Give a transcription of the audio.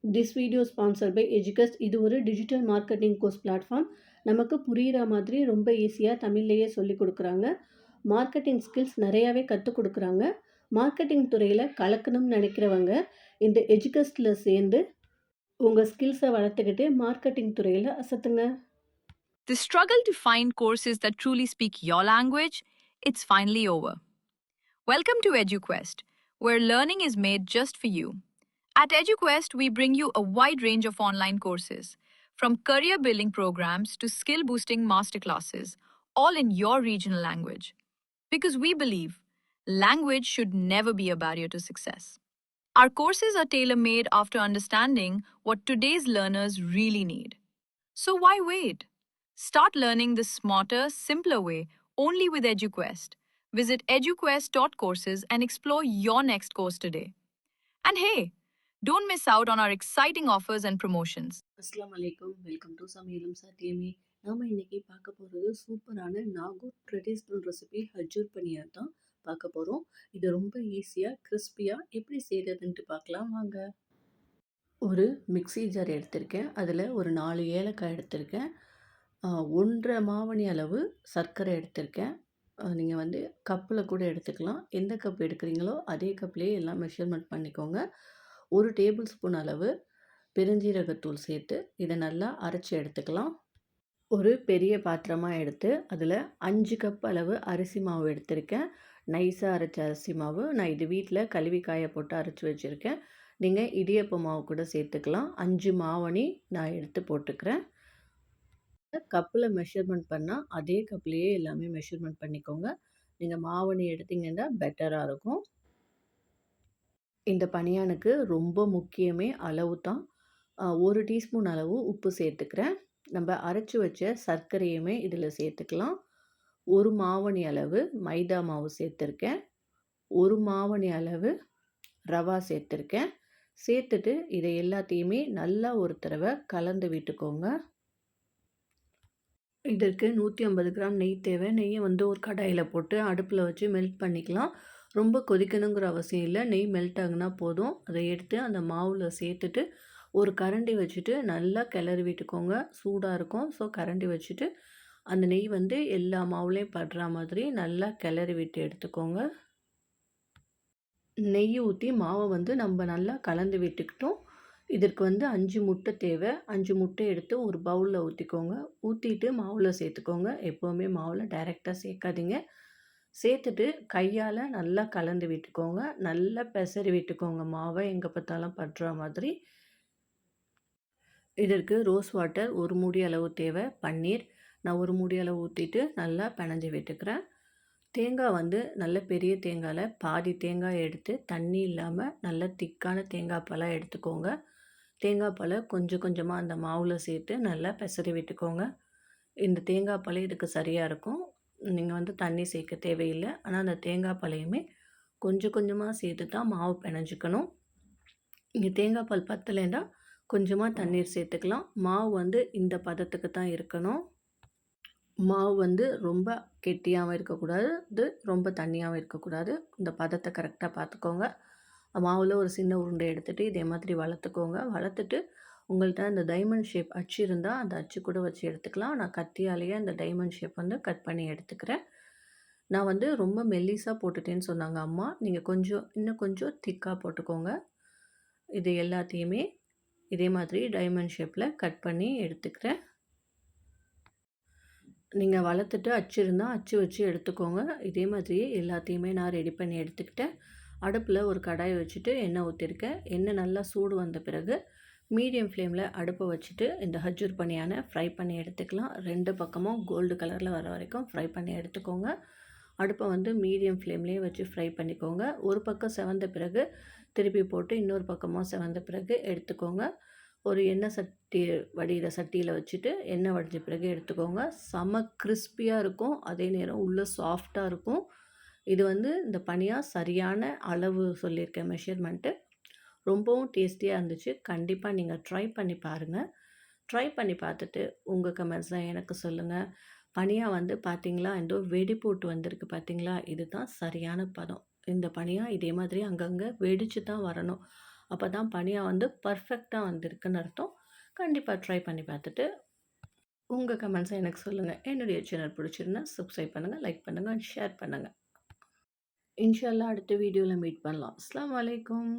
This video sponsored by Edugust. இது ஒரு digital marketing course platform. நமக்கு புரிகிற மாதிரி ரொம்ப ஈஸியாக தமிழ்லேயே சொல்லிக் கொடுக்குறாங்க. மார்க்கெட்டிங் ஸ்கில்ஸ் நிறையாவே கற்றுக் கொடுக்குறாங்க. மார்க்கெட்டிங் துறையில் கலக்கணும்னு நினைக்கிறவங்க இந்த எஜுகஸ்டில் சேர்ந்து உங்கள் ஸ்கில்ஸை வளர்த்துக்கிட்டு மார்க்கெட்டிங் துறையில் அசத்துங்க. The struggle to find courses that truly speak your language, it's finally over. Welcome to EduQuest, where learning is made just for you. At EduQuest, we bring you a wide range of online courses, from career building programs to skill boosting masterclasses, all in your regional language. Because we believe language should never be a barrier to success. Our courses are tailor made after understanding what today's learners really need. So why wait? Start learning the smarter, simpler way only with EduQuest. Visit eduquest.courses and explore your next course today. And hey, don't miss out on our exciting offers and promotions. அஸ்ஸலாமு அலைக்கும். Welcome to சமையலும் சாத்தியமே. நாம் இன்னைக்கு பார்க்க போகிறது சூப்பரான Nagore traditional recipe ஹஜ்ஜூர் பனியார் தான் பார்க்க போகிறோம். இது ரொம்ப ஈஸியாக கிறிஸ்பியாக எப்படி செய்கிறதுன்ட்டு பார்க்கலாம் வாங்க. ஒரு மிக்ஸி ஜார் எடுத்திருக்கேன். அதில் ஒரு 4 ஏலக்காய் எடுத்திருக்கேன். 1.5 மாவணி அளவு சர்க்கரை எடுத்திருக்கேன். நீங்கள் வந்து கப்பில் கூட எடுத்துக்கலாம். எந்த கப் எடுக்கிறீங்களோ அதே கப்லேயே எல்லாம் மெஷர்மெண்ட் பண்ணிக்கோங்க. 1 டேபிள் ஸ்பூன் அளவு பெருஞ்சீரகத்தூள் சேர்த்து இதை நல்லா அரைச்சி எடுத்துக்கலாம். ஒரு பெரிய பாத்திரமாக எடுத்து அதில் 5 கப் அளவு அரிசி மாவு எடுத்திருக்கேன். நைஸாக அரைச்ச அரிசி மாவு. நான் இது வீட்டில் கழுவி காய போட்டு அரைச்சி வச்சுருக்கேன். நீங்கள் இடியப்ப மாவு கூட சேர்த்துக்கலாம். 5 மாவணி நான் எடுத்து போட்டுக்கிறேன். கப்பில் மெஷர்மெண்ட் பண்ணால் அதே கப்லேயே எல்லாமே மெஷர்மெண்ட் பண்ணிக்கோங்க. நீங்கள் மாவணி எடுத்தீங்கன்னா பெட்டராக இருக்கும். இந்த பனியானுக்கு ரொம்ப முக்கியமே அளவு தான். 1 டீஸ்பூன் அளவு உப்பு சேர்த்துக்கிறேன். நம்ம அரைச்சி வச்ச சர்க்கரையுமே இதில் சேர்த்துக்கலாம். 1 மாவணி அளவு மைதா மாவு சேர்த்துருக்கேன். 1 மாவணி அளவு ரவா சேர்த்துருக்கேன். சேர்த்துட்டு இதை எல்லாத்தையுமே நல்லா ஒரு தடவை கலந்து விட்டுக்கோங்க. இதற்கு 150 கிராம் நெய் தேவை. நெய்யை வந்து ஒரு கடாயில் போட்டு அடுப்பில் வச்சு மெல்ட் பண்ணிக்கலாம். ரொம்ப கொதிக்கணுங்கிற அவசியம் இல்லை. நெய் மெல்ட் ஆகுனா போதும். அதை எடுத்து அந்த மாவில் சேர்த்துட்டு ஒரு கரண்டி வச்சுட்டு நல்லா கிளறி விட்டுக்கோங்க. சூடாக இருக்கும். ஸோ கரண்டி வச்சுட்டு அந்த நெய் வந்து எல்லா மாவுலேயும் படுற மாதிரி நல்லா கிளறி விட்டு எடுத்துக்கோங்க. நெய் ஊற்றி மாவை வந்து நம்ம நல்லா கலந்து விட்டுக்கிட்டோம். இதற்கு வந்து 5 முட்டை தேவை. 5 முட்டை எடுத்து ஒரு பவுலில் ஊற்றிக்கோங்க. ஊற்றிட்டு மாவில் சேர்த்துக்கோங்க. எப்போவுமே மாவில் டைரெக்டாக சேர்க்காதீங்க. சேர்த்துட்டு கையால் நல்லா கலந்து விட்டுக்கோங்க. நல்லா பெசரி விட்டுக்கோங்க மாவை எங்கே பார்த்தாலும் படுற மாதிரி. இதற்கு ரோஸ் வாட்டர் 1 மூடி அளவு தேவை. பன்னீர் நான் 1 மூடி அளவு ஊற்றிட்டு நல்லா பிணைஞ்சி விட்டுக்கிறேன். தேங்காய் வந்து நல்ல பெரிய தேங்காயில் பாதி தேங்காய் எடுத்து தண்ணி இல்லாமல் நல்ல திக்கான தேங்காய் பாலாக எடுத்துக்கோங்க. தேங்காய் பாலை கொஞ்சம் கொஞ்சமாக அந்த மாவில் சேர்த்து நல்லா பெசரி விட்டுக்கோங்க. இந்த தேங்காய் பால் இதுக்கு சரியாக இருக்கும். நீங்கள் வந்து தண்ணி சேர்க்க தேவையில்லை. ஆனால் அந்த தேங்காய் பாலையுமே கொஞ்சம் கொஞ்சமாக சேர்த்து தான் மாவு பிணைஞ்சிக்கணும். இங்கே தேங்காய் பால் பத்தலைன்னா கொஞ்சமாக தண்ணீர் சேர்த்துக்கலாம். மாவு வந்து இந்த பதத்துக்கு தான் இருக்கணும். மாவு வந்து ரொம்ப கெட்டியாகவும் இருக்கக்கூடாது, ரொம்ப தண்ணியாகவும் இருக்கக்கூடாது. இந்த பதத்தை கரெக்டாக பார்த்துக்கோங்க. மாவில் ஒரு சின்ன உருண்டை எடுத்துகிட்டு இதே மாதிரி வளர்த்துக்கோங்க. வளர்த்துட்டு உங்கள்கிட்ட அந்த டைமண்ட் ஷேப் அச்சு இருந்தால் அந்த அச்சு கூட வச்சு எடுத்துக்கலாம். நான் கத்தியாலேயே அந்த டைமண்ட் ஷேப் வந்து கட் பண்ணி எடுத்துக்கிறேன். நான் வந்து ரொம்ப மெல்லிஸாக போட்டுட்டேன்னு சொன்னாங்க அம்மா. நீங்கள் இன்னும் கொஞ்சம் திக்காக போட்டுக்கோங்க. இது எல்லாத்தையுமே இதே மாதிரி டைமண்ட் ஷேப்பில் கட் பண்ணி எடுத்துக்கிறேன். நீங்கள் வளர்த்துட்டு அச்சு இருந்தால் அச்சு வச்சு எடுத்துக்கோங்க. இதே மாதிரியே எல்லாத்தையுமே நான் ரெடி பண்ணி எடுத்துக்கிட்டேன். அடுப்பில் ஒரு கடாயை வச்சுட்டு எண்ணெய் ஊற்றிருக்கேன். எண்ணெய் நல்லா சூடு வந்த பிறகு மீடியம் ஃப்ளேமில் அடுப்பை வச்சுட்டு இந்த ஹஜ்ஜூர் பனியானை ஃப்ரை பண்ணி எடுத்துக்கலாம். 2 பக்கமும் கோல்டு கலரில் வர வரைக்கும் ஃப்ரை பண்ணி எடுத்துக்கோங்க. அடுப்பை வந்து மீடியம் ஃப்ளேம்லேயே வச்சு ஃப்ரை பண்ணிக்கோங்க. ஒரு பக்கம் செவந்த பிறகு திருப்பி போட்டு இன்னொரு பக்கமும் செவந்த பிறகு எடுத்துக்கோங்க. ஒரு எண்ணெய் சட்டி வடிகிற சட்டியில் வச்சுட்டு எண்ணெய் வடிஞ்ச பிறகு எடுத்துக்கோங்க. செம கிறிஸ்பியாக இருக்கும். அதே நேரம் உள்ளே சாஃப்டாக இருக்கும். இது வந்து இந்த பனியார் சரியான அளவு சொல்லியிருக்கேன் மெஷர்மெண்ட்டு. ரொம்பவும் டேஸ்டியாக இருந்துச்சு. கண்டிப்பாக நீங்கள் ட்ரை பண்ணி பாருங்கள். ட்ரை பண்ணி பார்த்துட்டு உங்கள் கமெண்ட்ஸ் தான் எனக்கு சொல்லுங்கள். பனியாக வந்து பார்த்திங்களா ஏதோ வெடி போட்டு வந்திருக்கு பார்த்திங்களா, இதுதான் சரியான பதம். இந்த பனியாக இதே மாதிரி அங்கங்கே வெடித்து தான் வரணும். அப்போ தான் பனியா வந்து பர்ஃபெக்ட்டாக வந்திருக்குன்னு அர்த்தம். கண்டிப்பாக ட்ரை பண்ணி பார்த்துட்டு உங்கள் கமெண்ட்ஸை எனக்கு சொல்லுங்கள். என்னுடைய சேனல் பிடிச்சிருந்தா சப்ஸ்கிரைப் பண்ணுங்கள், லைக் பண்ணுங்கள், ஷேர் பண்ணுங்கள். இன்ஷா அல்லாஹ் அடுத்த வீடியோவில் மீட் பண்ணலாம். அஸ்ஸலாமு அலைக்கும்.